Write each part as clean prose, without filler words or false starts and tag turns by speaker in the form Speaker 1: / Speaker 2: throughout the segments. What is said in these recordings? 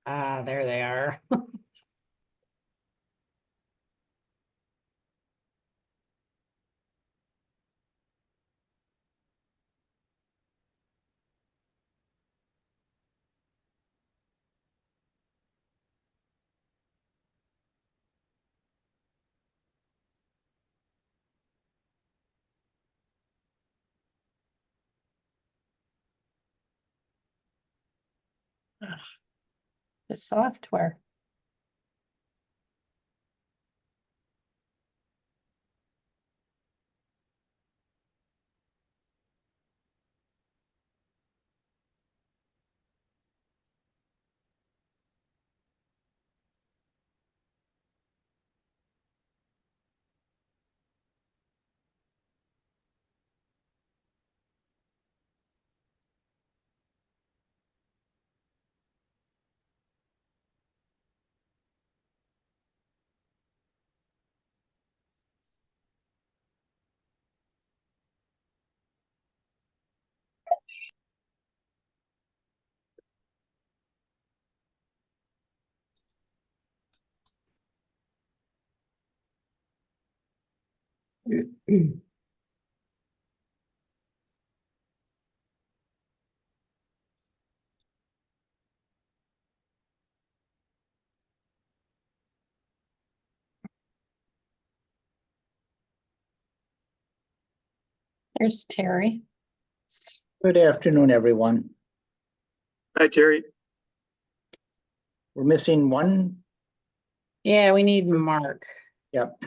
Speaker 1: Ah, there they are.
Speaker 2: The software. There's Terry.
Speaker 3: Good afternoon, everyone.
Speaker 4: Hi, Terry.
Speaker 3: We're missing one.
Speaker 1: Yeah, we need Mark.
Speaker 3: Yep.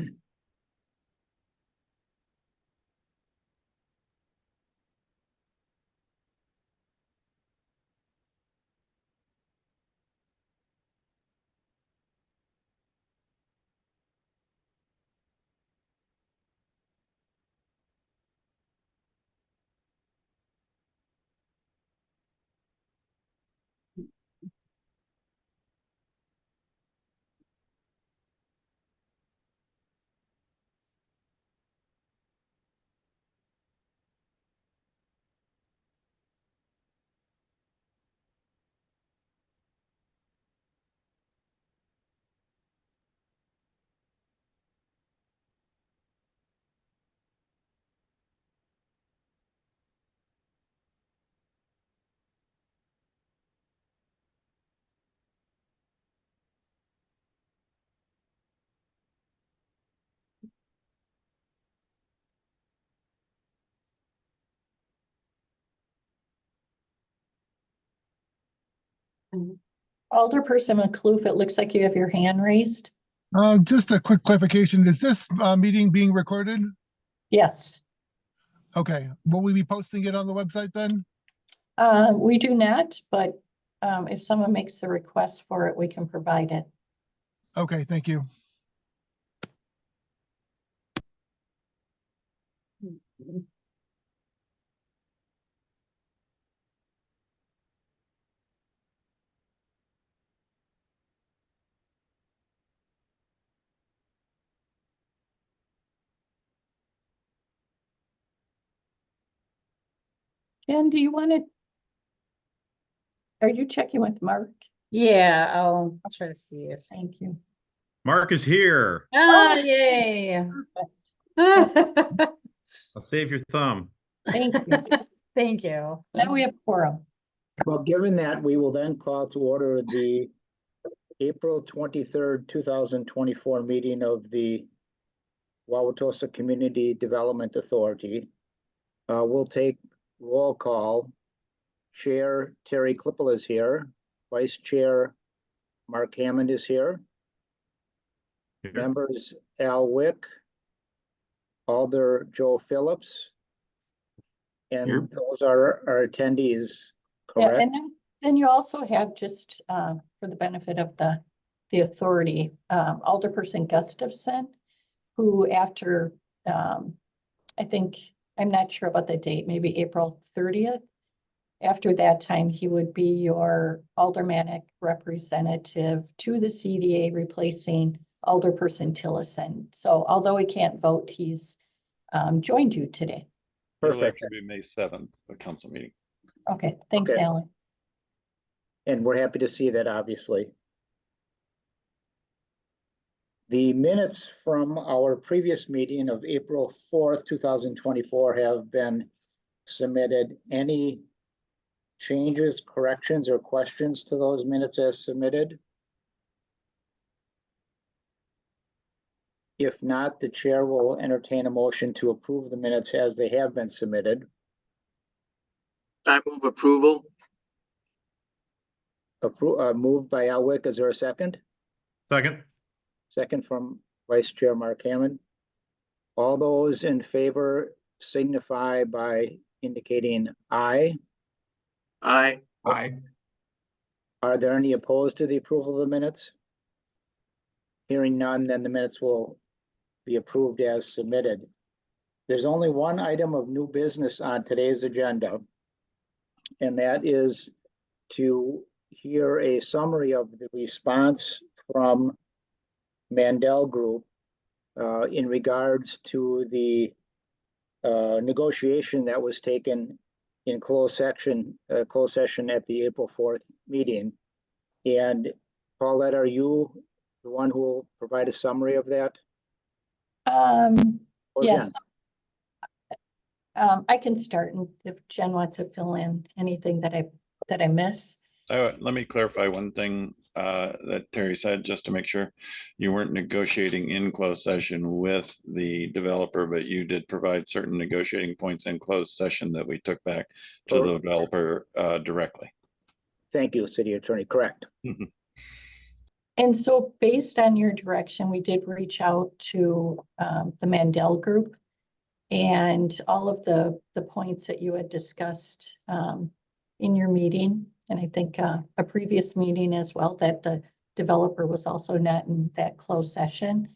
Speaker 2: Alderperson McCloof, it looks like you have your hand raised.
Speaker 5: Just a quick clarification. Is this meeting being recorded?
Speaker 2: Yes.
Speaker 5: Okay. Will we be posting it on the website then?
Speaker 2: We do not, but if someone makes the request for it, we can provide it.
Speaker 5: Okay, thank you.
Speaker 2: Jen, do you want to? Are you checking with Mark?
Speaker 1: Yeah, I'll try to see if.
Speaker 2: Thank you.
Speaker 6: Mark is here.
Speaker 1: Ah, yay.
Speaker 6: I'll save your thumb.
Speaker 2: Thank you.
Speaker 1: Thank you.
Speaker 2: Now we have quorum.
Speaker 3: Well, given that, we will then call to order the April 23rd, 2024 meeting of the Wauwatosa Community Development Authority. We'll take roll call. Chair Terry Klippel is here. Vice Chair Mark Hammond is here.
Speaker 6: Here.
Speaker 3: Members Al Wick, Alder Joe Phillips, and
Speaker 6: Here.
Speaker 3: those are our attendees,
Speaker 2: Yeah,
Speaker 3: correct?
Speaker 2: and then you also have, just for the benefit of the authority, Alderperson Gustafson, who after, I think, I'm not sure about the date, maybe April 30th. After that time, he would be your aldermanic representative to the CDA, replacing Alderperson Tillison. So although he can't vote, he's joined you today.
Speaker 4: It'll
Speaker 3: Perfect.
Speaker 4: actually be May 7th, the council meeting.
Speaker 2: Okay, thanks,
Speaker 3: Okay.
Speaker 2: Alan.
Speaker 3: And we're happy to see that, obviously. The minutes from our previous meeting of April 4th, 2024 have been submitted. Any changes, corrections, or questions to those minutes as submitted? If not, the chair will entertain a motion to approve the minutes as they have been submitted.
Speaker 4: I move approval.
Speaker 3: Moved by Elwick. Is there a second?
Speaker 6: Second.
Speaker 3: Second from Vice Chair Mark Hammond. All those in favor signify by indicating aye.
Speaker 4: Aye.
Speaker 7: Aye.
Speaker 3: Are there any opposed to the approval of the minutes? Hearing none, then the minutes will be approved as submitted. There's only one item of new business on today's agenda, and that is to hear a summary of the response from Mandel Group in regards to the negotiation that was taken in closed session at the April 4th meeting. And Paulette, are you the one who will provide a summary of that? Or
Speaker 2: Yes.
Speaker 3: Jen?
Speaker 2: I can start, and if Jen wants to fill in anything that I miss.
Speaker 7: Let me clarify one thing that Terry said, just to make sure you weren't negotiating in closed session with the developer, but you did provide certain negotiating points in closed session that we took back to the developer directly.
Speaker 3: Thank you, City Attorney. Correct.
Speaker 2: And so based on your direction, we did reach out to the Mandel Group, and all of the points that you had discussed in your meeting, and I think a previous meeting as well, that the developer was also not in that closed session.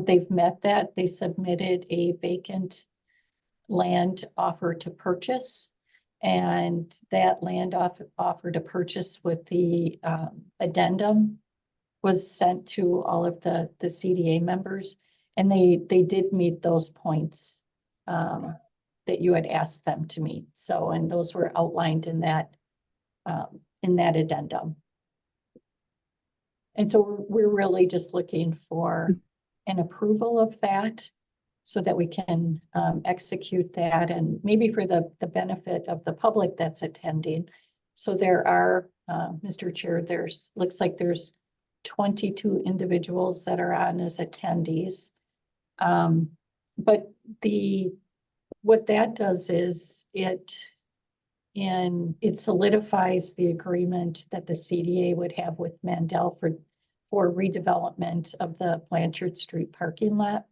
Speaker 2: They've met that. They submitted a vacant land offer to purchase, and that land offer to purchase with the addendum was sent to all of the CDA members, and they did meet those points that you had asked them to meet. So, and those were outlined in that addendum. And so we're really just looking for an approval of that so that we can execute that, and maybe for the benefit of the public that's attending. So there are, Mr. Chair, looks like there's 22 individuals that are on as attendees. But what that does is it solidifies the agreement that the CDA would have with Mandel for redevelopment of the Blanchard Street parking lot.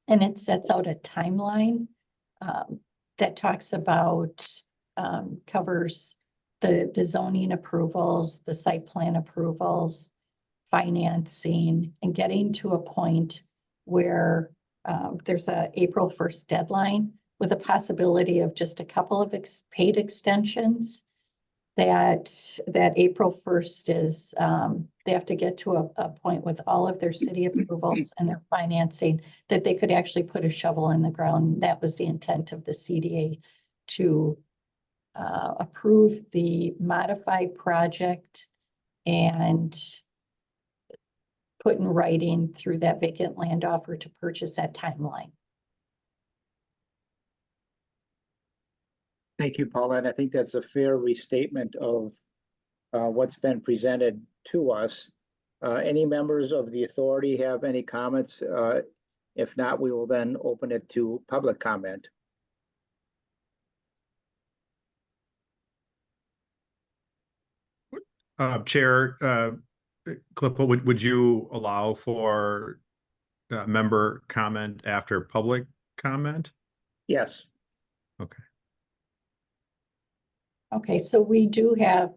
Speaker 2: And it sets out a timeline that talks about, covers the zoning approvals, the site plan approvals, financing, and getting to a point where there's a April 1st deadline with a possibility of just a couple of paid extensions. That April 1st is, they have to get to a point with all of their city approvals and their financing that they could actually put a shovel in the ground. That was the intent of the CDA, to approve the modified project and put in writing through that vacant land offer to purchase that timeline.
Speaker 3: Thank you, Paulette. I think that's a fair restatement of what's been presented to us. Any members of the authority have any comments? If not, we will then open it to public comment.
Speaker 6: Chair Klippel, would you allow for member comment after public comment?
Speaker 3: Yes.
Speaker 6: Okay.
Speaker 2: Okay, so we do have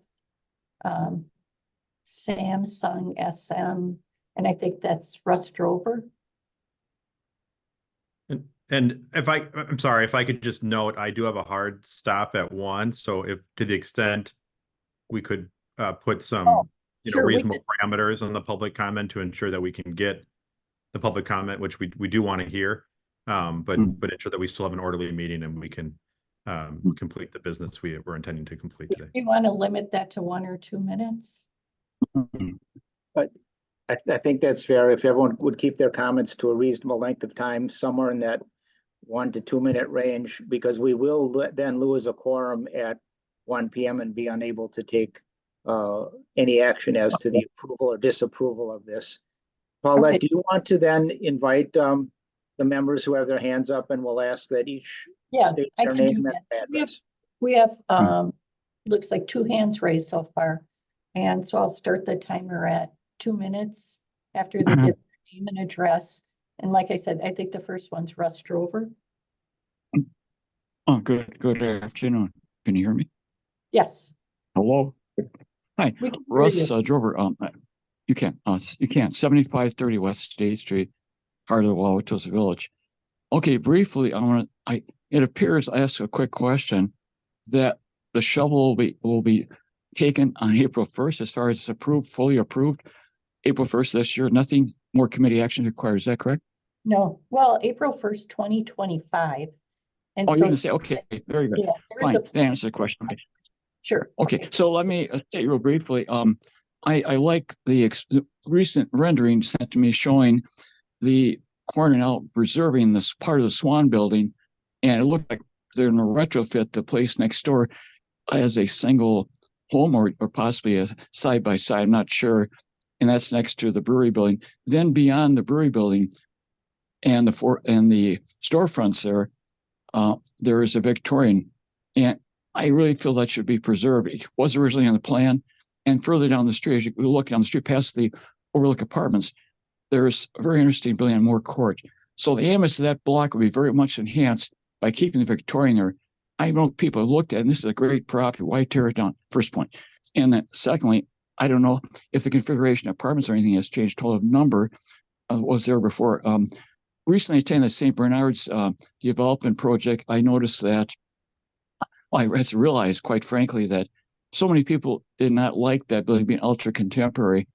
Speaker 2: Samsung SM, and I think that's Russ Drover.
Speaker 6: And I'm sorry, if I could just note, I do have a hard stop at 1. So if, to the extent we could put some,
Speaker 2: sure,
Speaker 6: reasonable parameters on the public comment to ensure that we can get the public comment, which we do want to hear, but ensure that we still have an orderly meeting and we can complete the business we're intending to complete today.
Speaker 2: You want to limit that to 1 or 2 minutes?
Speaker 3: I think that's fair. If everyone would keep their comments to a reasonable length of time, somewhere in that 1 to 2 minute range, because we will then lose a quorum at 1 p.m. and be unable to take any action as to the approval or disapproval of this. Paulette,
Speaker 2: Okay.
Speaker 3: do you want to then invite the members who have their hands up, and we'll ask that each
Speaker 2: Yeah,
Speaker 3: state
Speaker 2: I
Speaker 3: their
Speaker 2: can do
Speaker 3: name and
Speaker 2: that. So
Speaker 3: address?
Speaker 2: we have, looks like 2 hands raised so far. And so I'll start the timer at 2 minutes after they give their name and address. And like I said, I think the first one's Russ Drover.
Speaker 8: Oh, good afternoon. Can you hear me?
Speaker 2: Yes.
Speaker 8: Hello. Hi,
Speaker 2: We can hear
Speaker 8: Russ
Speaker 2: you.
Speaker 8: Drover. You can 7530 West State Street, heart of the Wauwatosa Village. Okay, briefly, it appears, I ask a quick question, that the shovel will be taken on April 1st as far as it's approved, fully approved, April 1st this year. Nothing more committee action required. Is that correct?
Speaker 2: No, well, April 1st, 2025. And
Speaker 8: Oh, you
Speaker 2: so,
Speaker 8: didn't say, okay, very good.
Speaker 2: yeah, there is
Speaker 8: Fine,
Speaker 2: a,
Speaker 8: that answers the question. Okay.
Speaker 2: sure.
Speaker 8: Okay, so let me state real briefly. I like the recent rendering sent to me showing the Cornell preserving this part of the Swan building, and it looked like they're going to retrofit the place next door as a single home or possibly a side by side. I'm not sure, and that's next to the brewery building. Then beyond the brewery building and the storefronts there is a Victorian, and I really feel that should be preserved. It was originally on the plan, and further down the street, as you look down the street past the Overlook Apartments, there's a very interesting building on Moore Court. So the image of that block will be very much enhanced by keeping the Victorian there. I know people have looked at it, and this is a great property. Why tear it down? First point. And then secondly, I don't know if the configuration of apartments or anything has changed. Total number was there before. Recently attended the St. Bernard's development project. I noticed that, well, I had to realize, quite frankly, that so many people did not like that building being ultra contemporary.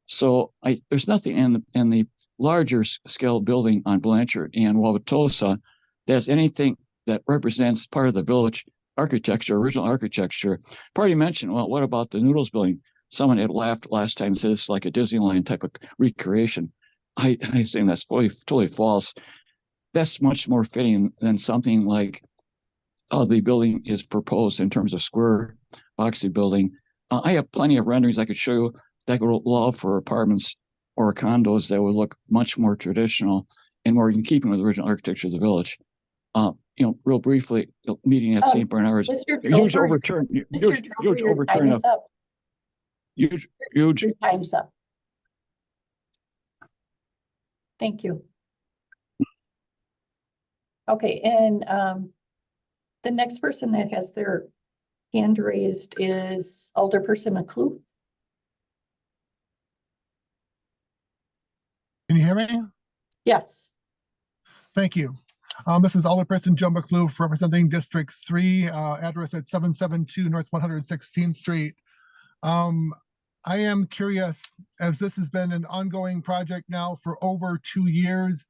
Speaker 8: So there's nothing in the larger scale building on Blanchard and Wauwatosa that's anything that represents part of the village architecture, original architecture. Party mentioned, well, what about the Noodles building? Someone had laughed last time and said it's like a Disneyland type of recreation. I think that's totally false. That's much more fitting than something like the building is proposed in terms of square boxy building. I have plenty of renderings I could show you that would allow for apartments or condos that would look much more traditional and more in keeping with the original architecture of the village. Real briefly, the meeting at St. Bernard's,
Speaker 2: Mr.
Speaker 8: huge
Speaker 2: Drover,
Speaker 8: overturn,
Speaker 2: Mr.
Speaker 8: huge
Speaker 2: Drover, your time
Speaker 8: overturn
Speaker 2: is
Speaker 8: of
Speaker 2: up.
Speaker 8: huge.
Speaker 2: Your time's up. Thank you. Okay, and the next person that has their hand raised is Alderperson McClue.
Speaker 5: Can you hear me?
Speaker 2: Yes.
Speaker 5: Thank you. This is Alderperson Joe McClue representing District 3, address at 772 North 116th Street. I am curious, as this has been an ongoing project now for over 2 years,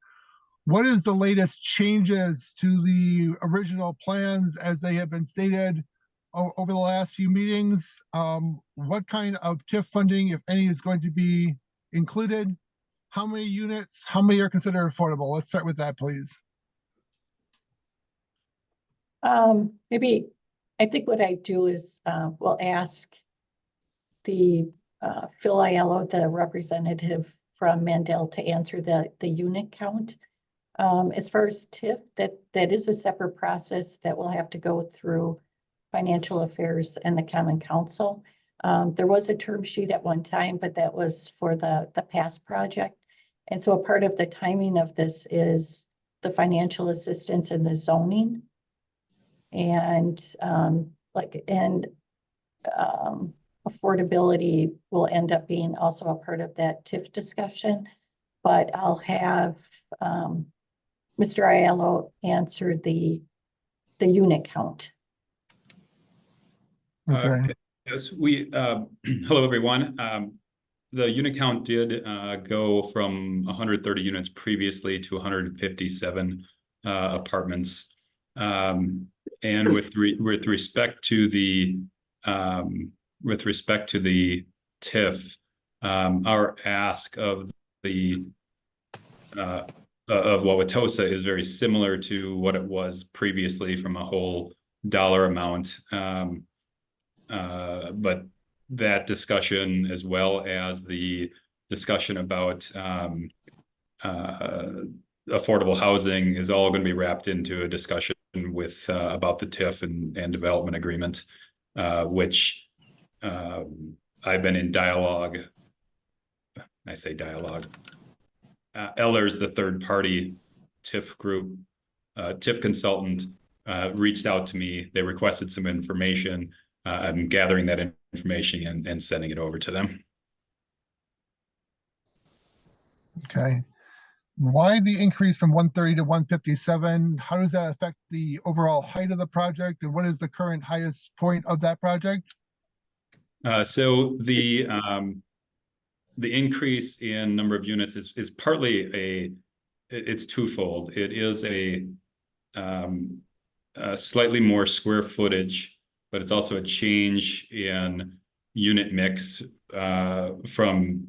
Speaker 5: what is the latest changes to the original plans as they have been stated over the last few meetings? What kind of TIF funding, if any, is going to be included? How many units? How many are considered affordable? Let's start with that, please.
Speaker 2: Maybe, I think what I do is, we'll ask the Phil Aiello, the representative from Mandel, to answer the unit count. As far as TIF, that is a separate process that will have to go through Financial Affairs and the Common Council. There was a term sheet at one time, but that was for the past project. And so a part of the timing of this is the financial assistance and the zoning. And affordability will end up being also a part of that TIF discussion. But I'll have Mr. Aiello answer the unit count.
Speaker 5: Okay.
Speaker 9: Yes, hello, everyone. The unit count did go from 130 units previously to 157 apartments. And with respect to the TIF, our ask of the of Wauwatosa is very similar to what it was previously from a whole dollar amount. But that discussion, as well as the discussion about affordable housing, is all going to be wrapped into a discussion with about the TIF and development agreement, which I've been in dialogue. I say dialogue. Ellers, the third party TIF group, TIF consultant, reached out to me. They requested some information. I'm gathering that information and sending it over to them.
Speaker 5: Okay. Why the increase from 130 to 157? How does that affect the overall height of the project? And what is the current highest point of that project?
Speaker 9: So the increase in number of units is partly it's twofold. It is a slightly more square footage, but it's also a change in unit mix from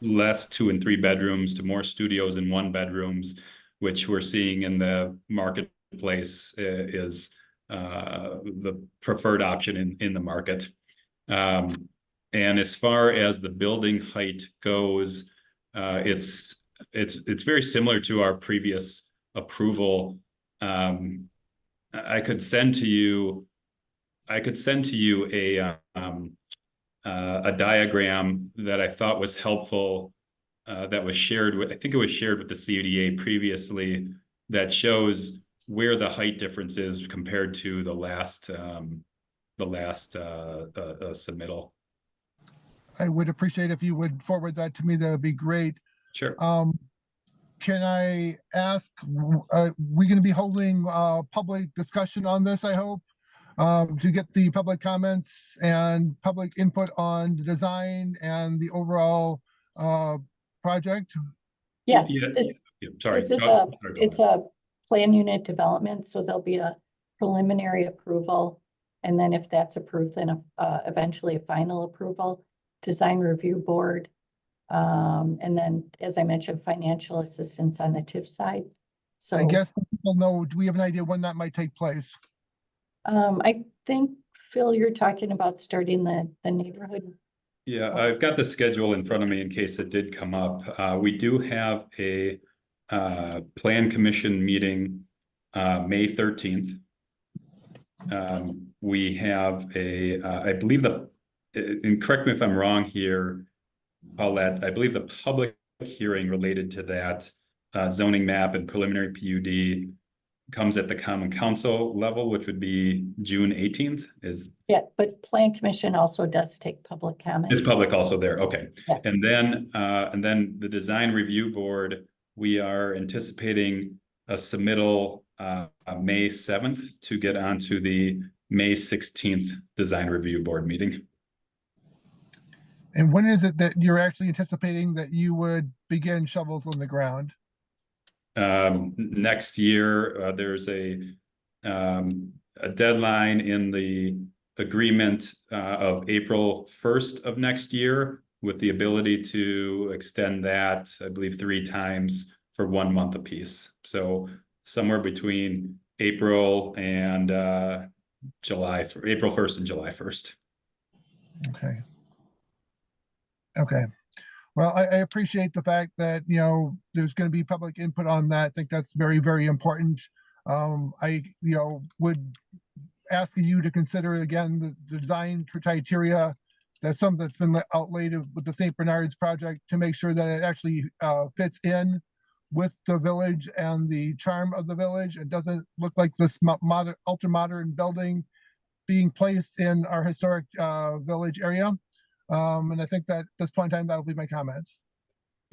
Speaker 9: less 2 and 3 bedrooms to more studios and 1 bedrooms, which we're seeing in the marketplace is the preferred option in the market. And as far as the building height goes, it's very similar to our previous approval. I could send to you a diagram that I thought was helpful, that was shared with, I think it was shared with the CUDA previously, that shows where the height difference is compared to the last submittal.
Speaker 5: I would appreciate if you would forward that to me. That would be great.
Speaker 9: Sure.
Speaker 5: Can I ask, we're going to be holding public discussion on this, I hope, to get the public comments and public input on the design and the overall project?
Speaker 2: Yes,
Speaker 9: Yeah, sorry.
Speaker 2: this is it's a plan unit development, so there'll be a preliminary approval. And then if that's approved, then eventually a final approval, design review board. And then, as I mentioned, financial assistance on the TIF side. So
Speaker 5: I guess people know, do we have an idea when that might take place?
Speaker 2: I think, Phil, you're talking about starting the neighborhood.
Speaker 9: Yeah, I've got the schedule in front of me in case it did come up. We do have a plan commission meeting May 13th. We have I believe and correct me if I'm wrong here, Paulette, I believe the public hearing related to that zoning map and preliminary PUD comes at the Common Council level, which would be June 18th.
Speaker 2: Yeah, but Plan Commission also does take public comment.
Speaker 9: Is public also there? Okay.
Speaker 2: Yes.
Speaker 9: And then the Design Review Board, we are anticipating a submittal May 7th to get onto the May 16th Design Review Board meeting.
Speaker 5: And when is it that you're actually anticipating that you would begin shovels on the ground?
Speaker 9: Next year, there's a deadline in the agreement of April 1st of next year, with the ability to extend that, I believe, 3 times for 1 month apiece. So somewhere between April and April 1st and July 1st.
Speaker 5: Okay. Okay. Well, I appreciate the fact that, you know, there's going to be public input on that. I think that's very, very important. I would ask you to consider again the design criteria. That's something that's been outlaid with the St. Bernard's project to make sure that it actually fits in with the village and the charm of the village. It doesn't look like this ultra modern building being placed in our historic village area. And I think that at this point in time, that'll be my comments.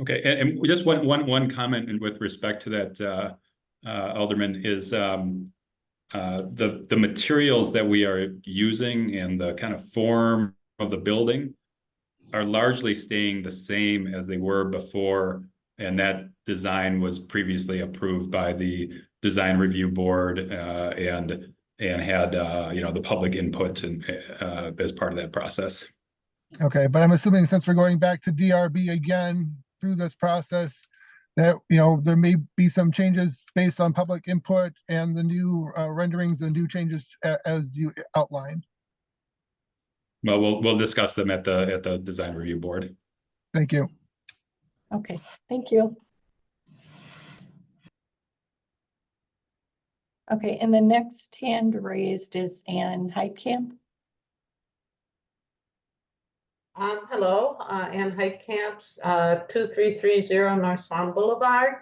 Speaker 9: Okay, and just one comment with respect to that, Alderman, is the materials that we are using and the kind of form of the building are largely staying the same as they were before, and that design was previously approved by the design review board, and had, the public input and, as part of that process.
Speaker 5: Okay, but I'm assuming since we're going back to DRB again through this process, that, there may be some changes based on public input and the new renderings and new changes as you outlined.
Speaker 9: Well, we'll discuss them at the design review board.
Speaker 5: Thank you.
Speaker 2: Okay, thank you. Okay, and the next hand raised is Ann Heitkamp.
Speaker 10: Hello, Ann Heitkamp, 2330 North Swan Boulevard.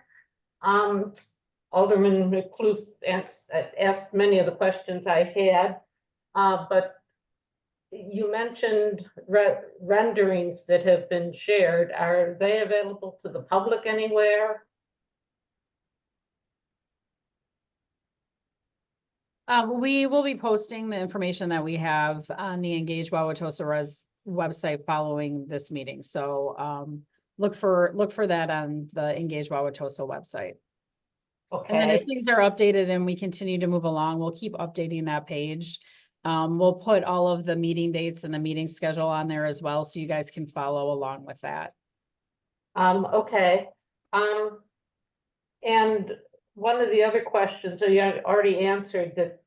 Speaker 10: Alderman McClure asked many of the questions I had, but you mentioned renderings that have been shared. Are they available to the public anywhere?
Speaker 1: We will be posting the information that we have on the Engage Wauwatosa website following this meeting. So look for that on the Engage Wauwatosa website. And then as
Speaker 10: Okay,
Speaker 1: things are updated and we continue to move along, we'll keep updating that page. We'll put all of the meeting dates and the meeting schedule on there as well, so you guys can follow along with that.
Speaker 10: okay. And one of the other questions, so you already answered that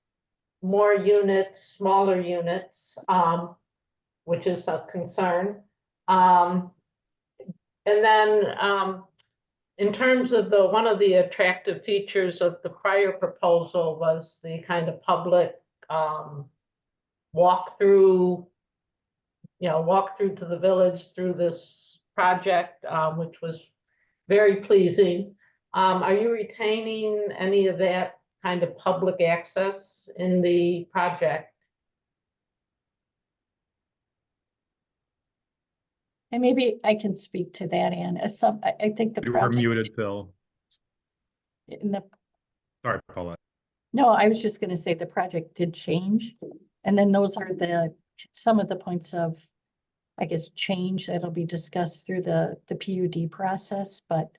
Speaker 10: more units, smaller units, which is a concern. And then in terms of one of the attractive features of the prior proposal was the kind of public walk through to the village through this project, which was very pleasing. Are you retaining any of that kind of public access in the project?
Speaker 2: And maybe I can speak to that, Ann. I think the
Speaker 6: You were
Speaker 2: project
Speaker 6: muted, Phil.
Speaker 2: in the
Speaker 6: Sorry, Paula.
Speaker 2: No, I was just gonna say the project did change. And then those are some of the points of, I guess, change that'll be discussed through the PUD process, but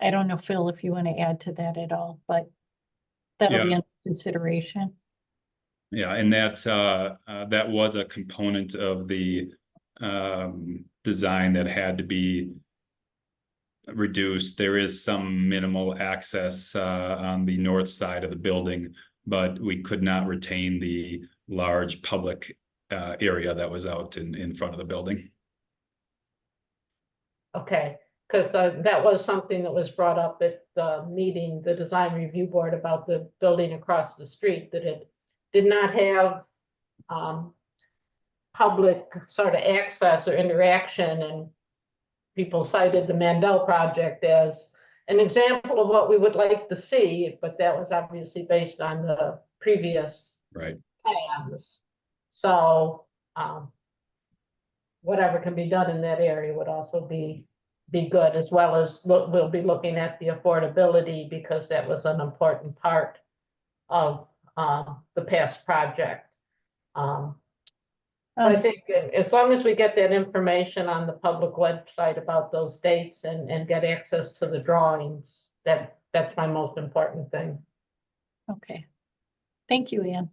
Speaker 2: I don't know, Phil, if you want to add to that at all, but that'll be
Speaker 9: Yeah.
Speaker 2: under consideration.
Speaker 9: Yeah, and that was a component of the design that had to be reduced. There is some minimal access on the north side of the building, but we could not retain the large public area that was out in front of the building.
Speaker 10: Okay, because that was something that was brought up at the meeting, the design review board, about the building across the street, that it did not have public sort of access or interaction, and people cited the Mandel project as an example of what we would like to see, but that was obviously based on the previous
Speaker 9: Right.
Speaker 10: plans. So whatever can be done in that area would also be good, as well as we'll be looking at the affordability, because that was an important part of the past project. I think as long as we get that information on the public website about those dates and get access to the drawings, that's my most important thing.
Speaker 2: Okay. Thank you, Ann.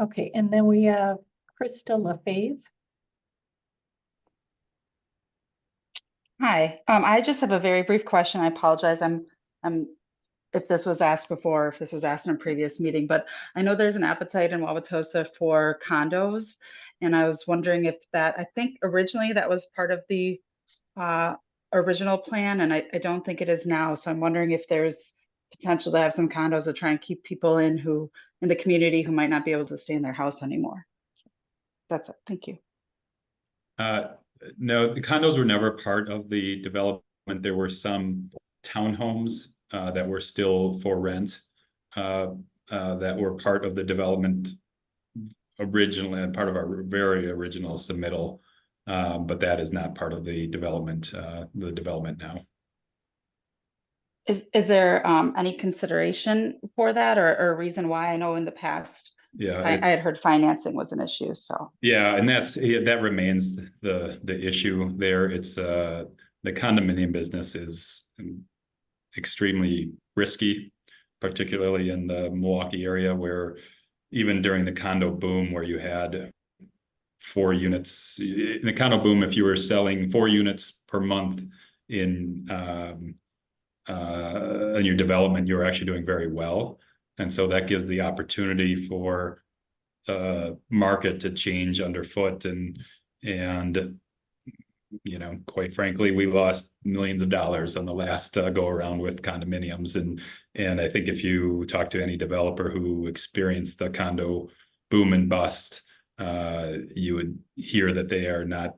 Speaker 2: Okay, and then we have Krista LaFave.
Speaker 11: Hi, I just have a very brief question. I apologize. I'm if this was asked before, if this was asked in a previous meeting, but I know there's an appetite in Wauwatosa for condos. And I was wondering if I think originally that was part of the original plan, and I don't think it is now. So I'm wondering if there's potential to have some condos to try and keep people in the community who might not be able to stay in their house anymore. So that's it. Thank you.
Speaker 9: No, the condos were never part of the development. There were some townhomes that were still for rent that were part of the development originally, and part of our very original submittal, but that is not part of the development now.
Speaker 11: Is there any consideration for that, or a reason why? I know in the past
Speaker 9: Yeah,
Speaker 11: I had heard financing was an issue, so.
Speaker 9: yeah, and that remains the issue there. It's the condominium business is extremely risky, particularly in the Milwaukee area, where even during the condo boom, where you had 4 units in the condo boom, if you were selling 4 units per month in your development, you were actually doing very well. And so that gives the opportunity for market to change underfoot, and you know, quite frankly, we lost millions of dollars on the last go around with condominiums, and I think if you talk to any developer who experienced the condo boom and bust, you would hear that they are not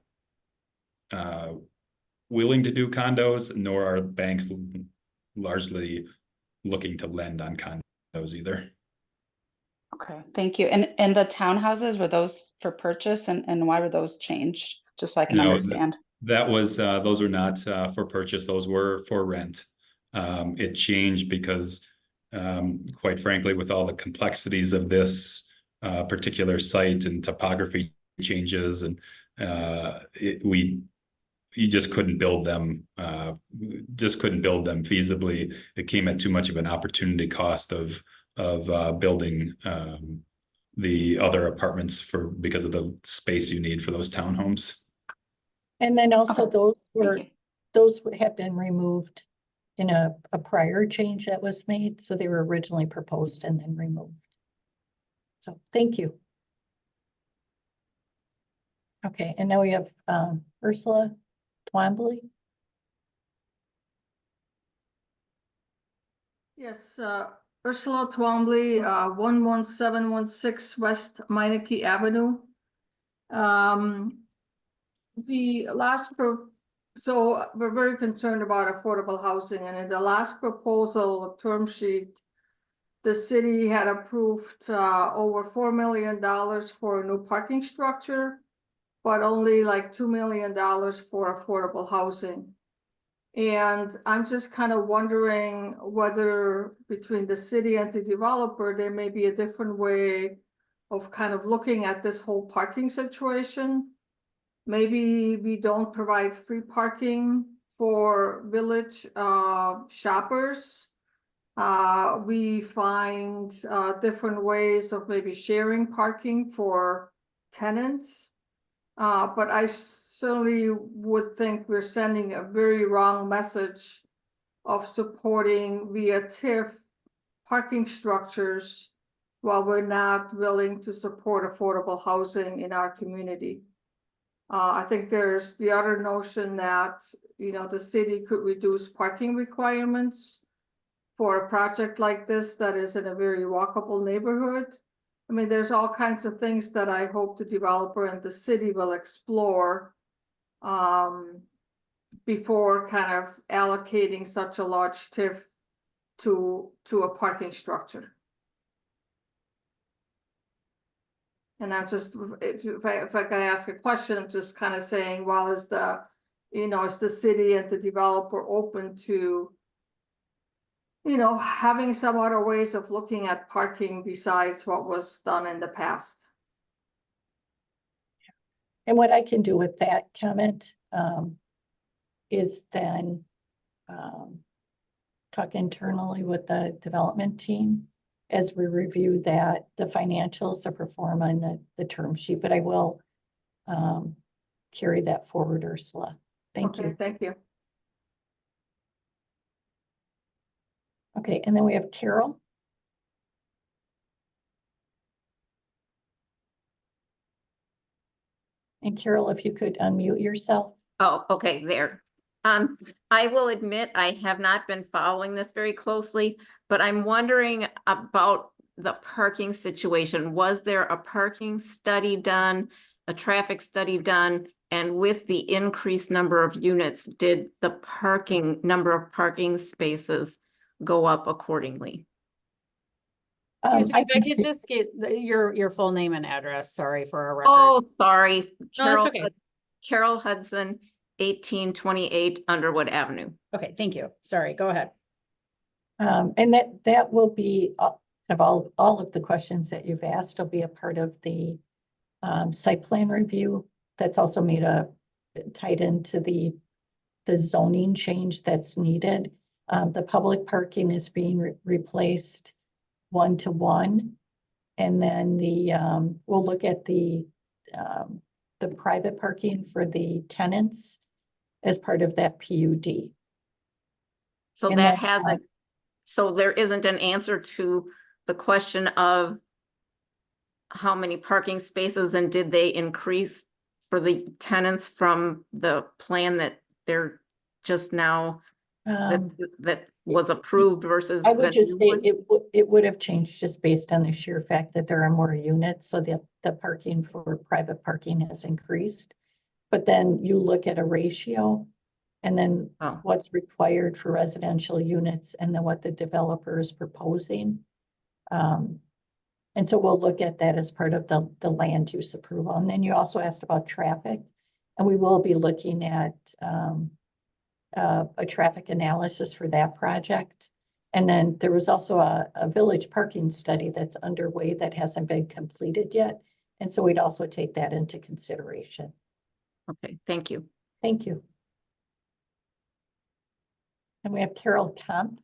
Speaker 9: willing to do condos, nor are banks largely looking to lend on condos either.
Speaker 11: Okay, thank you. And the townhouses, were those for purchase, and why were those changed? Just so I can
Speaker 9: No,
Speaker 11: understand.
Speaker 9: That was those were not for purchase; those were for rent. It changed because, quite frankly, with all the complexities of this particular site and topography changes, and you just couldn't build them. Just couldn't build them feasibly. It came at too much of an opportunity cost of building the other apartments because of the space you need for those townhomes.
Speaker 2: And then also
Speaker 11: Okay,
Speaker 2: those would have been removed in a prior change that was made. So they were originally proposed and then removed. So thank you. Okay, and now we have Ursula Twombly.
Speaker 12: Yes, Ursula Twombly, 11716 West Meineke Avenue. So we're very concerned about affordable housing, and in the last proposal term sheet, the city had approved over $4 million for a new parking structure, but only like $2 million for affordable housing. And I'm just kind of wondering whether between the city and the developer, there may be a different way of kind of looking at this whole parking situation. Maybe we don't provide free parking for village shoppers. We find different ways of maybe sharing parking for tenants. But I certainly would think we're sending a very wrong message of supporting via TIF parking structures while we're not willing to support affordable housing in our community. I think there's the other notion that, you know, the city could reduce parking requirements for a project like this that is in a very walkable neighborhood. I mean, there's all kinds of things that I hope the developer and the city will explore before kind of allocating such a large TIF to a parking structure. And I'm just, if I can ask a question, I'm just kind of saying, well, is the city and the developer open to, you know, having some other ways of looking at parking besides what was done in the past?
Speaker 2: And what I can do with that comment is then talk internally with the development team as we review that, the financials, the pro forma, and the term sheet. But I will carry that forward, Ursula. Thank you.
Speaker 12: Thank you.
Speaker 2: Okay, and then we have Carol. And Carol, if you could unmute yourself.
Speaker 13: Oh, okay, there. I will admit I have not been following this very closely, but I'm wondering about the parking situation. Was there a parking study done, a traffic study done? And with the increased number of units, did the number of parking spaces go up accordingly?
Speaker 1: Excuse me, if I could just get your full name and address, sorry for our record.
Speaker 13: Oh, sorry.
Speaker 1: No, that's okay.
Speaker 13: Carol Hudson, 1828 Underwood Avenue.
Speaker 1: Okay, thank you. Sorry, go ahead.
Speaker 2: And that will be of all of the questions that you've asked will be a part of the site plan review. That's also tied into the zoning change that's needed. The public parking is being replaced 1-to-1. And then we'll look at the private parking for the tenants as part of that PUD.
Speaker 13: So
Speaker 2: And
Speaker 13: that
Speaker 2: then,
Speaker 13: hasn't, so there isn't an answer to the question of how many parking spaces and did they increase for the tenants from the plan that they're just now that was approved versus.
Speaker 2: I would
Speaker 13: the
Speaker 2: just
Speaker 13: new
Speaker 2: say
Speaker 13: one?
Speaker 2: it would have changed just based on the sheer fact that there are more units, so the parking for private parking has increased. But then you look at a ratio and then
Speaker 13: Oh.
Speaker 2: what's required for residential units and then what the developer is proposing. And so we'll look at that as part of the land use approval. And then you also asked about traffic, and we will be looking at a traffic analysis for that project. And then there was also a village parking study that's underway that hasn't been completed yet. And so we'd also take that into consideration.
Speaker 13: Okay, thank you.
Speaker 2: Thank you. And we have Carol Kemp.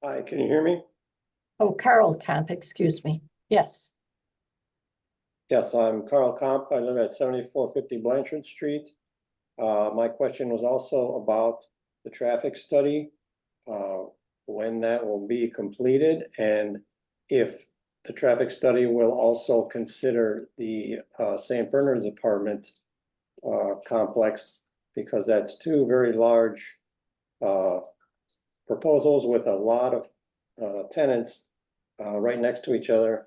Speaker 14: Hi, can you hear me?
Speaker 2: Oh, Carol Kemp, excuse me. Yes.
Speaker 14: Yes, I'm Carl Comp. I live at 7450 Blanchard Street. My question was also about the traffic study, when that will be completed, and if the traffic study will also consider the St. Bernard's apartment complex, because that's two very large proposals with a lot of tenants right next to each other.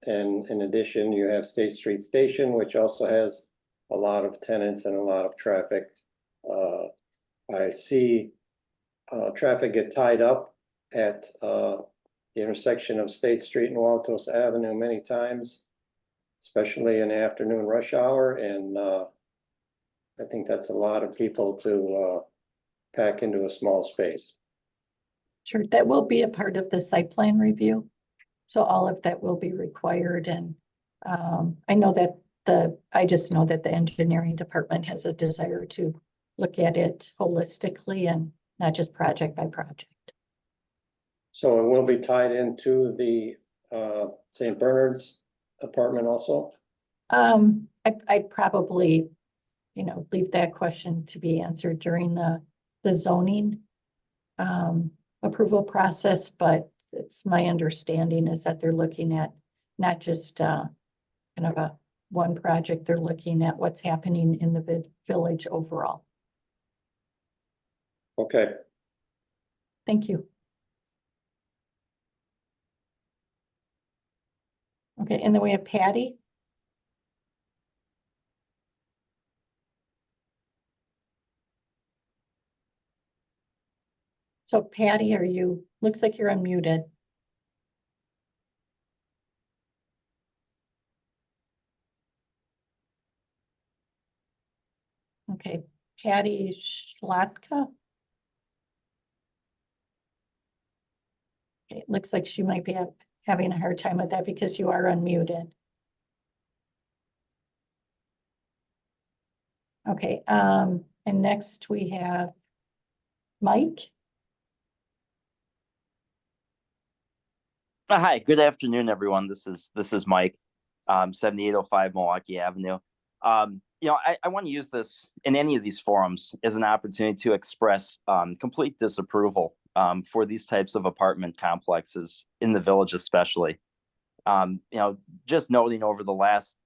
Speaker 14: And in addition, you have State Street Station, which also has a lot of tenants and a lot of traffic. I see traffic get tied up at the intersection of State Street and Wauwatosa Avenue many times, especially in the afternoon rush hour. And I think that's a lot of people to pack into a small space.
Speaker 2: Sure, that will be a part of the site plan review. So all of that will be required. And I know that I just know that the engineering department has a desire to look at it holistically and not just project by project.
Speaker 14: So it will be tied into the St. Bernard's apartment also?
Speaker 2: I'd probably, leave that question to be answered during the zoning approval process, but it's my understanding is that they're looking at not just kind of a one project, they're looking at what's happening in the village overall.
Speaker 14: Okay.
Speaker 2: Thank you. Okay, and then we have Patty. So Patty, looks like you're unmuted. Okay, Patty Schlatka. It looks like she might be having a hard time with that because you are unmuted. Okay, and next we have Mike.
Speaker 15: Hi, good afternoon, everyone. This is Mike, 7805 Milwaukee Avenue. I want to use this in any of these forums as an opportunity to express complete disapproval for these types of apartment complexes in the village, especially. Just noting over the last,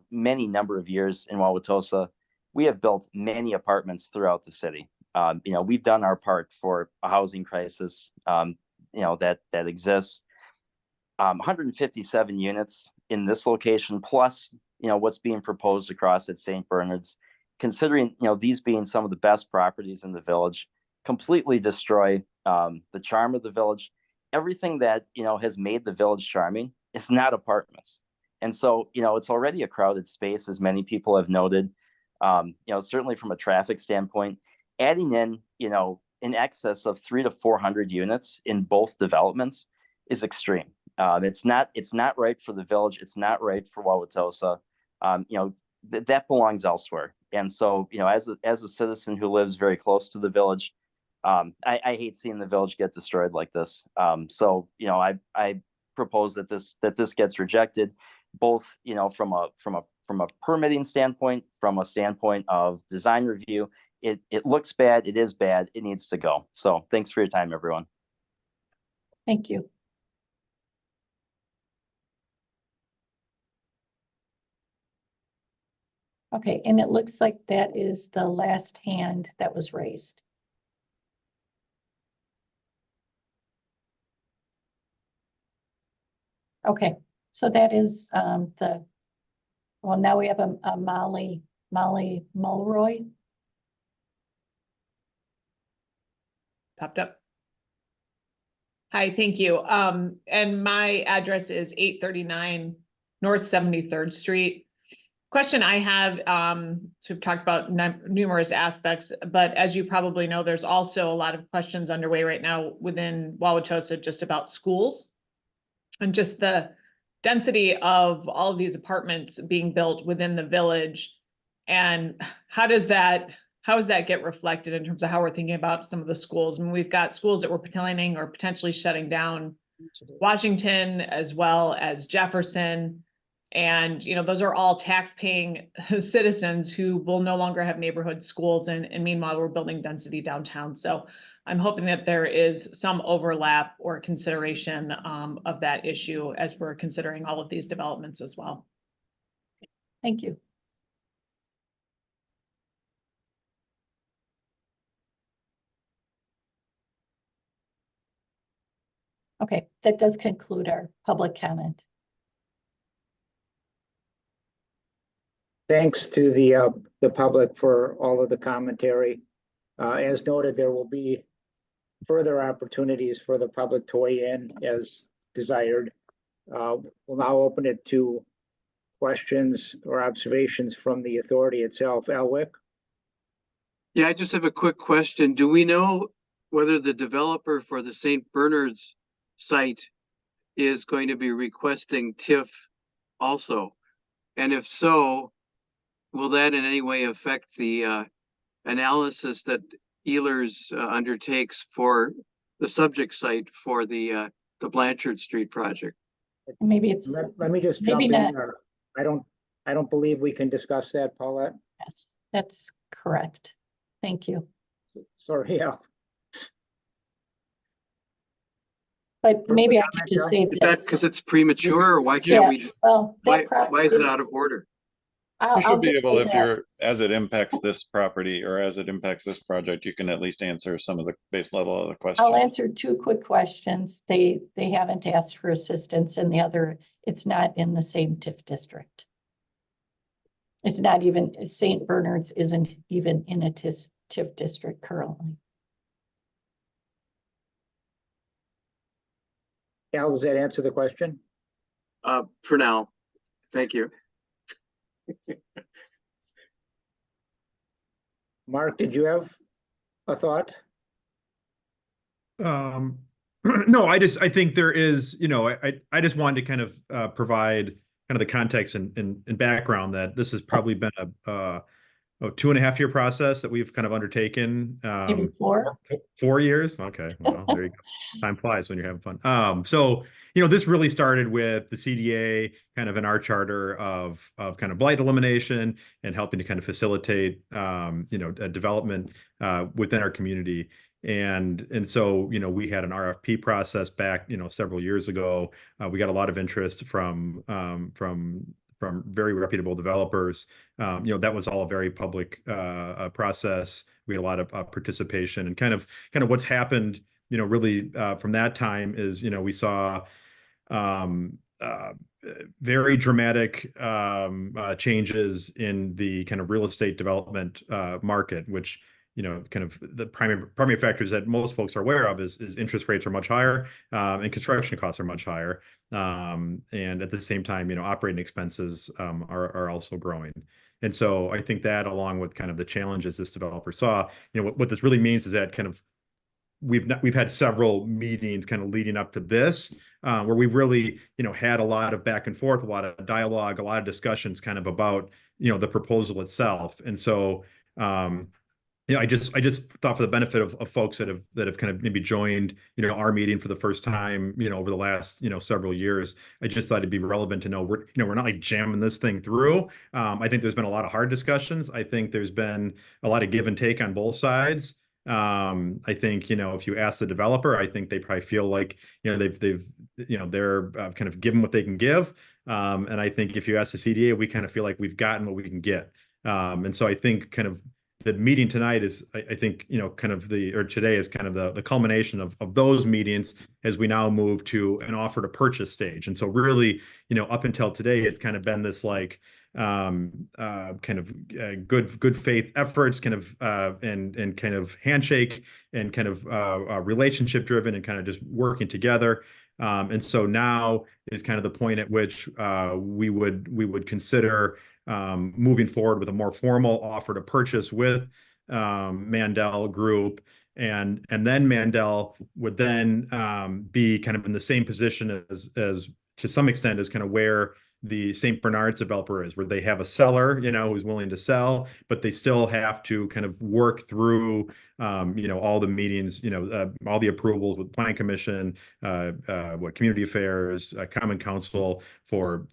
Speaker 15: many number of years in Wauwatosa, we have built many apartments throughout the city. We've done our part for a housing crisis, that exists. 157 units in this location, plus, what's being proposed across at St. Bernard's, considering, these being some of the best properties in the village, completely destroy the charm of the village. Everything that, has made the village charming is not apartments. And so, it's already a crowded space, as many people have noted, certainly from a traffic standpoint. adding in, in excess of 300 to 400 units in both developments is extreme. It's not right for the village. It's not right for Wauwatosa. That belongs elsewhere. And so, as a citizen who lives very close to the village, I hate seeing the village get destroyed like this. So, I propose that this gets rejected, both, from a permitting standpoint, from a standpoint of design review. It looks bad. It is bad. It needs to go. So thanks for your time, everyone.
Speaker 2: Thank you. Okay, and it looks like that is the last hand that was raised. Okay, so that is well, now we have a Molly Mulroy.
Speaker 16: Popped up. Hi, thank you. And my address is 839 North 73rd Street. Question I have, so we've talked about numerous aspects, but as you probably know, there's also a lot of questions underway right now within Wauwatosa just about schools and just the density of all of these apartments being built within the village. And how does that get reflected in terms of how we're thinking about some of the schools? I mean, we've got schools that we're planning or potentially shutting down, Washington as well as Jefferson. And, those are all tax-paying citizens who will no longer have neighborhood schools. And meanwhile, we're building density downtown. So I'm hoping that there is some overlap or consideration of that issue as we're considering all of these developments as well.
Speaker 2: Thank you. Okay, that does conclude our public comment.
Speaker 3: Thanks to the public for all of the commentary. As noted, there will be further opportunities for the public to weigh in as desired. We'll now open it to questions or observations from the authority itself. Elwick?
Speaker 4: Yeah, I just have a quick question. Do we know whether the developer for the St. Bernard's site is going to be requesting TIF also? And if so, will that in any way affect the analysis that Ehlers undertakes for the subject site for the Blanchard Street project?
Speaker 2: Maybe it's
Speaker 3: Let me just jump
Speaker 2: maybe
Speaker 3: in
Speaker 2: not.
Speaker 3: there. I don't believe we can discuss that, Paulette.
Speaker 2: Yes, that's correct. Thank you.
Speaker 3: Sorry, Al.
Speaker 2: But maybe I could just say
Speaker 4: Is that
Speaker 2: this.
Speaker 4: because it's premature, or why can't we?
Speaker 2: Well,
Speaker 4: Why is it out of order?
Speaker 7: You should be
Speaker 2: just
Speaker 7: able,
Speaker 2: say
Speaker 7: if
Speaker 2: that.
Speaker 7: as it impacts this property or as it impacts this project, you can at least answer some of the base level of the questions.
Speaker 2: I'll answer two quick questions. They haven't asked for assistance, and the other, it's not in the same TIF district. It's not even, St. Bernard's isn't even in a TIF district currently.
Speaker 3: Al, does that answer the question?
Speaker 4: For now, thank you.
Speaker 3: Mark, did you have a thought?
Speaker 6: No, I think there is, I just wanted to kind of provide kind of the context and background that this has probably been a 2.5-year process that we've kind of undertaken.
Speaker 2: Maybe 4?
Speaker 6: 4 years. Okay. Well, there you go. Time flies when you're having fun. So, this really started with the CDA kind of in our charter of kind of blight elimination and helping to kind of facilitate, a development within our community. And so, we had an RFP process back, several years ago. We got a lot of interest from very reputable developers. That was all a very public process. We had a lot of participation, and kind of what's happened, really from that time is, we saw very dramatic changes in the kind of real estate development market, which, kind of the primary factors that most folks are aware of is interest rates are much higher, and construction costs are much higher. And at the same time, operating expenses are also growing. And so, we saw a very dramatic change in the kind of real estate development market, which, kind of the primary factors that most folks are aware of is interest rates are much higher, and construction costs are much higher. And at the same time, operating expenses are also growing. And so, we saw a very dramatic change in the kind of real estate development market, which, kind of the primary factors that most folks are aware of is interest rates are much higher, and construction costs are much higher. And at the same time, operating expenses are also growing. And so I think that, along with kind of the challenges this developer saw, what this really means is that kind of we've had several meetings kind of leading up to this, where we've really, had a lot of back and forth, a lot of dialogue, a lot of discussions kind of about, the proposal itself. And so, I just thought, for the benefit of folks that have kind of maybe joined, our meeting for the first time, over the last, several years, I just thought it'd be relevant to know we're not like jamming this thing through. I think there's been a lot of hard discussions. I think there's been a lot of give and take on both sides. I think, if you ask the developer, I think they probably feel like, they're kind of given what they can give. And I think if you ask the CDA, we kind of feel like we've gotten what we can get. And so I think kind of the meeting tonight is, I think, kind of today is kind of the culmination of those meetings as we now move to an offer to purchase stage. And so really, up until today, it's kind of been this like, kind of good faith efforts, kind of and kind of handshake and kind of relationship driven and kind of just working together. And so now is kind of the point at which we would consider moving forward with a more formal offer to purchase with Mandel Group. And then Mandel would then be kind of in the same position as to some extent as kind of where the St. Bernard's developer is, where they have a seller, who's willing to sell, but they still have to kind of work through, all the meetings, all the approvals with Plan Commission, community affairs, Common Council for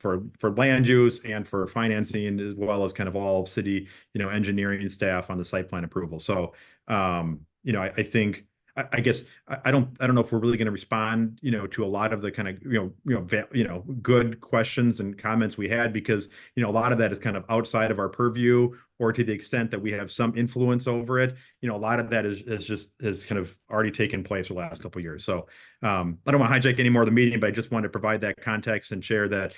Speaker 6: land use and for financing, as well as kind of all city, engineering staff on the site plan approval. So, I think, I guess I don't know if we're really going to respond, to a lot of the kind of good questions and comments we had, because a lot of that is kind of outside of our purview, or to the extent that we have some influence over it, a lot of that has kind of already taken place for the last couple of years. So I don't want to hijack any more of the meeting, but I just wanted to provide that context and share that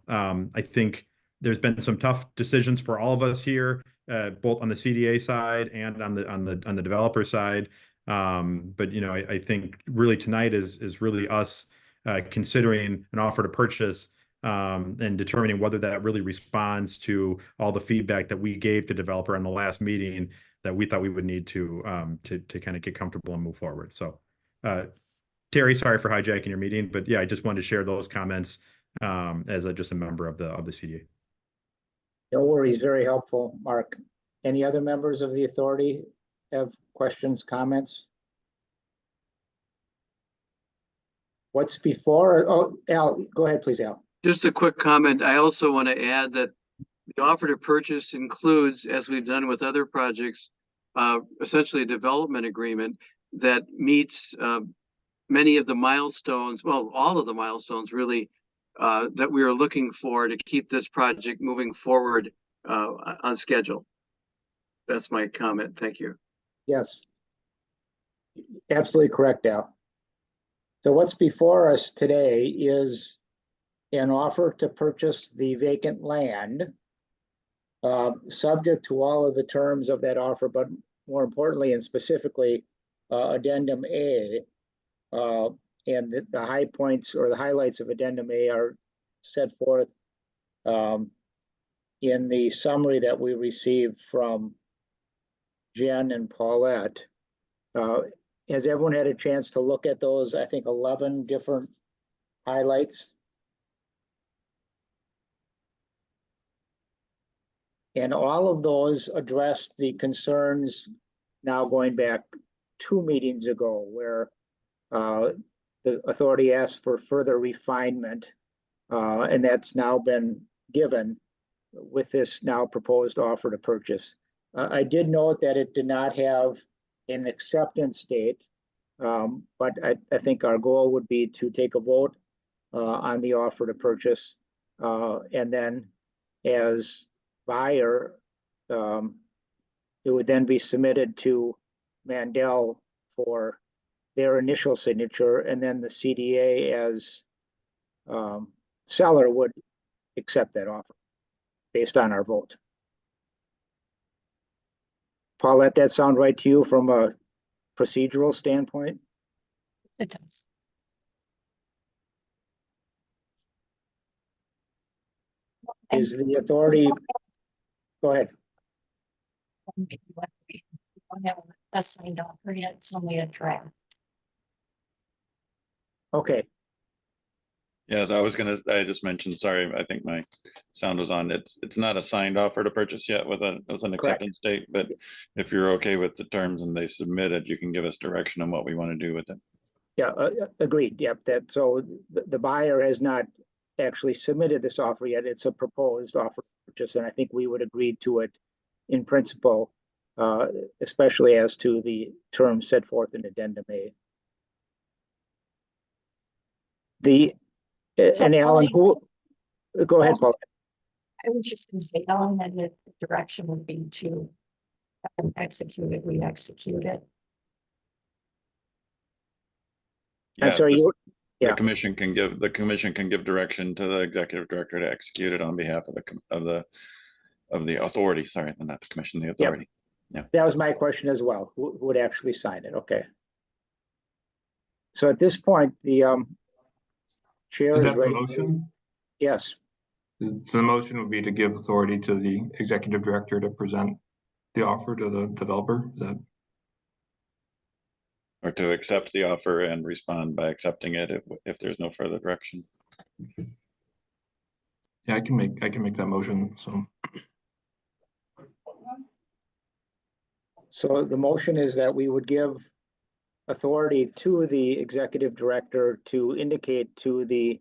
Speaker 6: I think there's been some tough decisions for all of us here, both on the CDA side and on the developer side. But I think really tonight is really us considering an offer to purchase and determining whether that really responds to all the feedback that we gave to developer in the last meeting that we thought we would need to kind of get comfortable and move forward. So Terry, sorry for hijacking your meeting, but yeah, I just wanted to share those comments as just a member of the CDA.
Speaker 3: No worries, very helpful, Mark. Any other members of the authority have questions, comments? What's before? Oh, Al, go ahead, please, Al.
Speaker 4: Just a quick comment. I also want to add that the offer to purchase includes, as we've done with other projects, essentially a development agreement that meets many of the milestones, well, all of the milestones really, that we are looking for to keep this project moving forward on schedule. That's my comment. Thank you.
Speaker 3: Yes, absolutely correct, Al. So what's before us today is an offer to purchase the vacant land, subject to all of the terms of that offer, but more importantly and specifically, Addendum A. And the high points or the highlights of Addendum A are set forth in the summary that we received from Jen and Paulette. Has everyone had a chance to look at those, I think, 11 different highlights? And all of those addressed the concerns now going back 2 meetings ago, where the authority asked for further refinement, and that's now been given with this now proposed offer to purchase. I did note that it did not have an acceptance date, but I think our goal would be to take a vote on the offer to purchase, and then as buyer, it would then be submitted to Mandel for their initial signature, and then the CDA as seller would accept that offer based on our vote. Paulette, that sound right to you from a procedural standpoint?
Speaker 2: It does.
Speaker 3: Is the authority Go ahead.
Speaker 2: We don't have a signed offer yet, it's only a draft.
Speaker 3: Okay,
Speaker 7: Yeah, I just mentioned, sorry, I think my sound was on. It's not a signed offer to purchase yet with an acceptance date, but if you're okay with the terms and they submit it, you can give us direction on what we want to do with it.
Speaker 3: yeah, agreed. Yep, so the buyer has not actually submitted this offer yet. It's a proposed offer purchase, and I think we would agree to it in principle, especially as to the terms set forth in addendum A. And Alan, go ahead, Paul.
Speaker 2: I was just gonna say, Ellen, that the direction would be to have them execute it, we execute it.
Speaker 3: I'm
Speaker 7: Yeah,
Speaker 3: sorry,
Speaker 7: the commission can give direction to the executive director to execute it on behalf of the authority. Sorry, not the commission, the authority. Yeah,
Speaker 3: that was my question as well. Who would actually sign it? Okay. So at this point, the chair
Speaker 17: Is
Speaker 3: is
Speaker 17: that the
Speaker 3: ready.
Speaker 17: motion?
Speaker 3: Yes.
Speaker 17: So the motion would be to give authority to the executive director to present the offer to the developer. Is that?
Speaker 7: or to accept the offer and respond by accepting it if there's no further direction.
Speaker 17: Yeah, I can make that motion.
Speaker 3: So the motion is that we would give authority to the executive director to indicate to the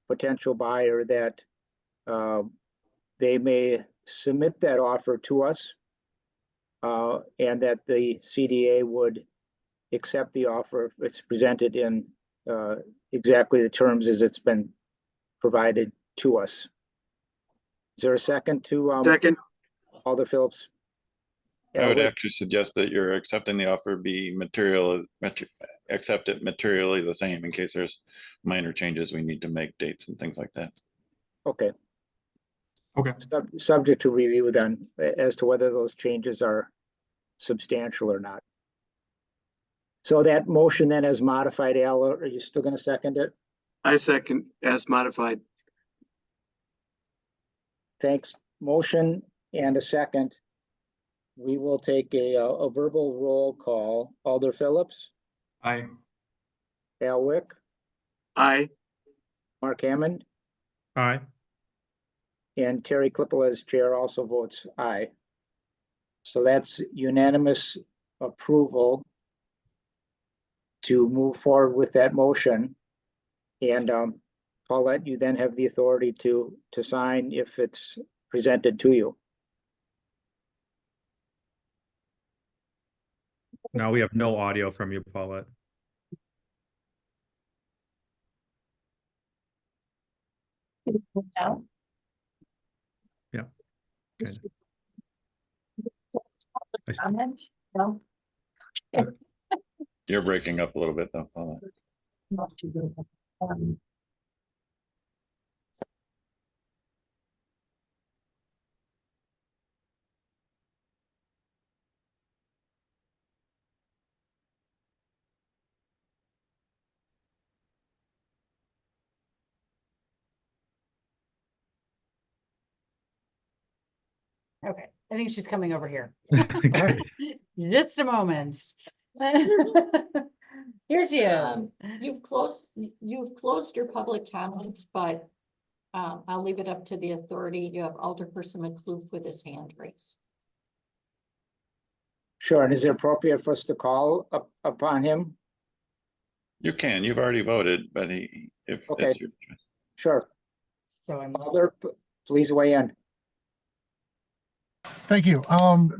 Speaker 3: potential buyer that they may submit that offer to us, and that the CDA would accept the offer if it's presented in exactly the terms as it's been provided to us. Is there a second to
Speaker 4: Second.
Speaker 3: Alder Phillips?
Speaker 7: I would actually suggest that you're accepting the offer be accept it materially the same in case there's minor changes we need to make, dates and things like that.
Speaker 3: Okay.
Speaker 17: Okay.
Speaker 3: Subject to review then as to whether those changes are substantial or not. So that motion then as modified, Al, are you still going to second it?
Speaker 4: I second as modified.
Speaker 3: Thanks. Motion and a second. We will take a verbal roll call. Alder Phillips.
Speaker 17: Aye.
Speaker 3: Al Wick.
Speaker 4: Aye.
Speaker 3: Mark Hammond.
Speaker 6: Aye.
Speaker 3: And Terry Klippel as chair also votes aye. So that's unanimous approval to move forward with that motion. And Paulette, you then have the authority to sign if it's presented to you.
Speaker 6: No, we have no audio from you, Paulette.
Speaker 2: Now,
Speaker 6: Yeah. Okay.
Speaker 2: comment? No.
Speaker 7: You're breaking up a little bit though, Paula.
Speaker 2: Not to do.
Speaker 1: Okay, I think she's coming over here.
Speaker 6: Okay.
Speaker 1: Just a moment. Here she is.
Speaker 2: You've closed your public comments, but I'll leave it up to the authority. You have Alderperson McClure with his hand raised.
Speaker 3: Sure. And is it appropriate for us to call upon him?
Speaker 7: You can, you've already voted, but if
Speaker 3: Okay.
Speaker 7: that's your choice.
Speaker 3: Sure.
Speaker 1: So I'm
Speaker 3: Alder, please weigh in.
Speaker 5: Thank you.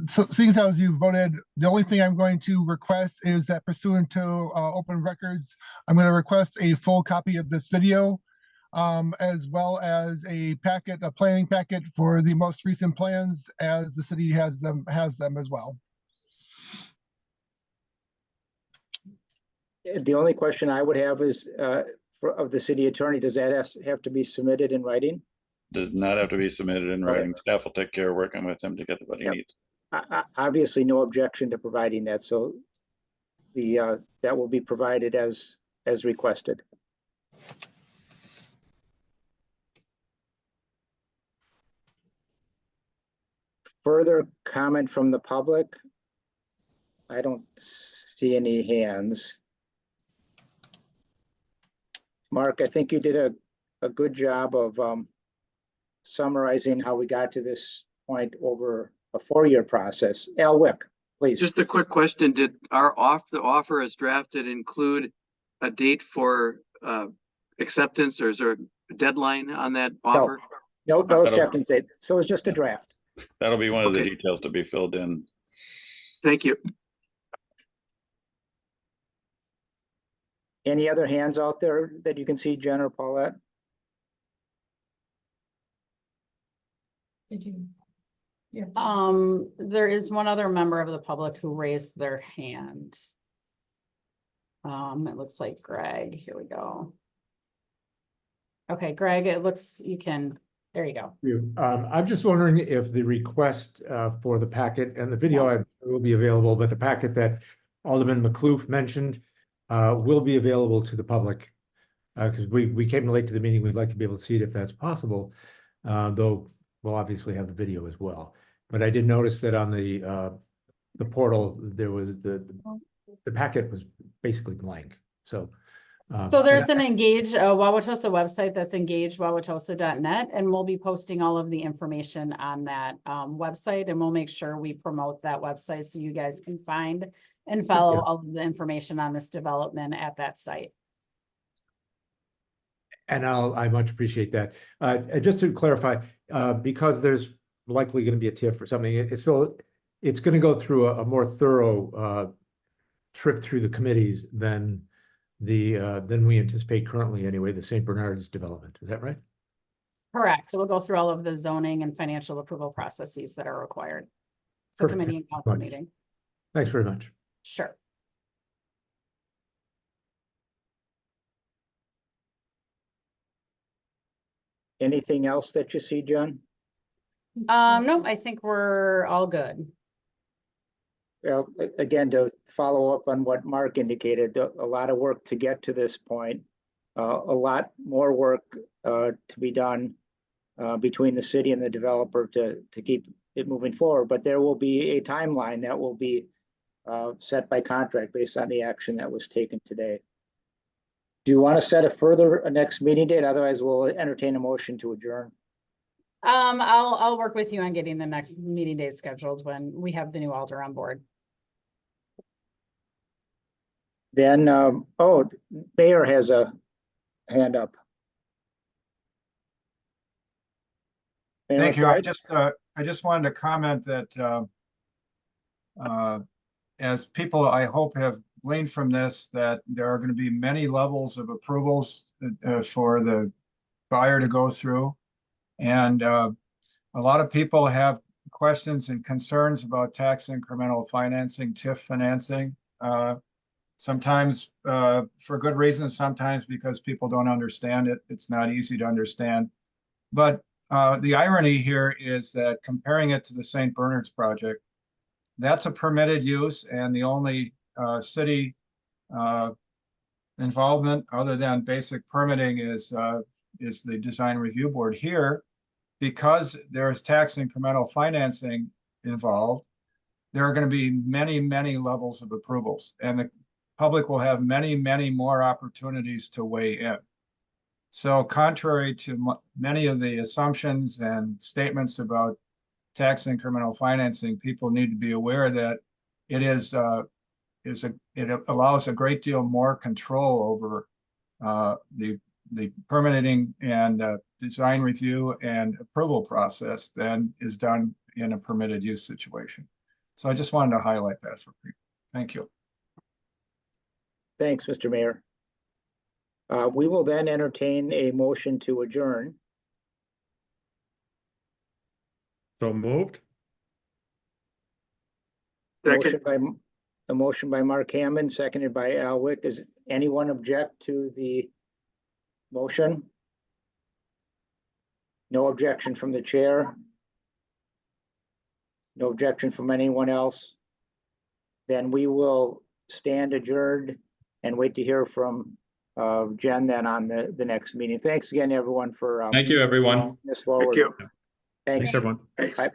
Speaker 5: So seeing as you voted, the only thing I'm going to request is that pursuant to open records, I'm going to request a full copy of this video, as well as a planning packet for the most recent plans as the city has them as well.
Speaker 3: The only question I would have is of the city attorney, does that have to be submitted in writing?
Speaker 7: Does not have to be submitted in writing. Staff will take care of working with him to get what he needs.
Speaker 3: Obviously, no objection to providing that. So that will be provided as requested. further comment from the public? I don't see any hands. Mark, I think you did a good job of summarizing how we got to this point over a 4-year process. Al Wick, please.
Speaker 4: Just a quick question. Did the offer as drafted include a date for acceptance, or is there a deadline on that offer?
Speaker 3: No
Speaker 7: That'll-
Speaker 3: acceptance date. So it's just a draft.
Speaker 7: That'll be one of the
Speaker 4: Okay.
Speaker 7: details to be filled in.
Speaker 4: Thank you.
Speaker 3: Any other hands out there that you can see, Jen or Paulette?
Speaker 12: Did you? Yeah.
Speaker 1: There is one other member of the public who raised their hand. It looks like Greg. Here we go. Okay, Greg, it looks, you can, there you go.
Speaker 18: I'm just wondering if the request for the packet and the video will be available, but the packet that Alderman McCloof mentioned will be available to the public. Because we came late to the meeting, we'd like to be able to see it if that's possible, though we'll obviously have the video as well. But I did notice that on the portal, there was the packet was basically blank, so.
Speaker 1: So there's an Wauwatosa website that's engagewauwatosa.net, and we'll be posting all of the information on that website, and we'll make sure we promote that website so you guys can find and follow all of the information on this development at that site.
Speaker 18: And I much appreciate that. And just to clarify, because there's likely going to be a TIF or something, it's going to go through a more thorough trip through the committees than we anticipate currently anyway, the St. Bernard's development. Is that right?
Speaker 1: Correct. So we'll go through all of the zoning and financial approval processes that are required. So
Speaker 18: Perfect.
Speaker 1: committee and council meeting.
Speaker 18: Thanks very much.
Speaker 1: Sure.
Speaker 3: Anything else that you see, John?
Speaker 1: No, I think we're all good.
Speaker 3: Well, again, to follow up on what Mark indicated, a lot of work to get to this point. A lot more work to be done between the city and the developer to keep it moving forward. But there will be a timeline that will be set by contract based on the action that was taken today. Do you want to set a next meeting date? Otherwise, we'll entertain a motion to adjourn.
Speaker 1: I'll work with you on getting the next meeting date scheduled when we have the new alder on board.
Speaker 3: Then, Mayor has a hand up. Mayor
Speaker 19: Thank you. I
Speaker 3: McBride?
Speaker 19: just wanted to comment that as people, I hope, have gleaned from this, that there are going to be many levels of approvals for the buyer to go through. And a lot of people have questions and concerns about tax incremental financing, TIF financing. Sometimes for good reasons, sometimes because people don't understand it. It's not easy to understand. But the irony here is that comparing it to the St. Bernard's project, that's a permitted use, and the only city involvement other than basic permitting is the design review board. Here, because there is tax incremental financing involved, there are going to be many, many levels of approvals, and the public will have many, many more opportunities to weigh in. So contrary to many of the assumptions and statements about tax incremental financing, people need to be aware that it allows a great deal more control over the permitting and design review and approval process than is done in a permitted use situation. So I just wanted to highlight that for people. Thank you.
Speaker 3: Thanks, Mr. Mayor. We will then entertain a motion to adjourn.
Speaker 6: So moved.
Speaker 3: A motion by Mark Hammond, seconded by Al Wick. Does anyone object to the motion? No objection from the chair. No objection from anyone else. Then we will stand adjourned and wait to hear from Jen then on the next meeting. Thanks again, everyone, for
Speaker 9: Thank you, everyone.
Speaker 3: this forward.
Speaker 4: Thank you.
Speaker 3: Thanks,
Speaker 6: Thanks, everyone.
Speaker 4: Thanks.
Speaker 3: Bye.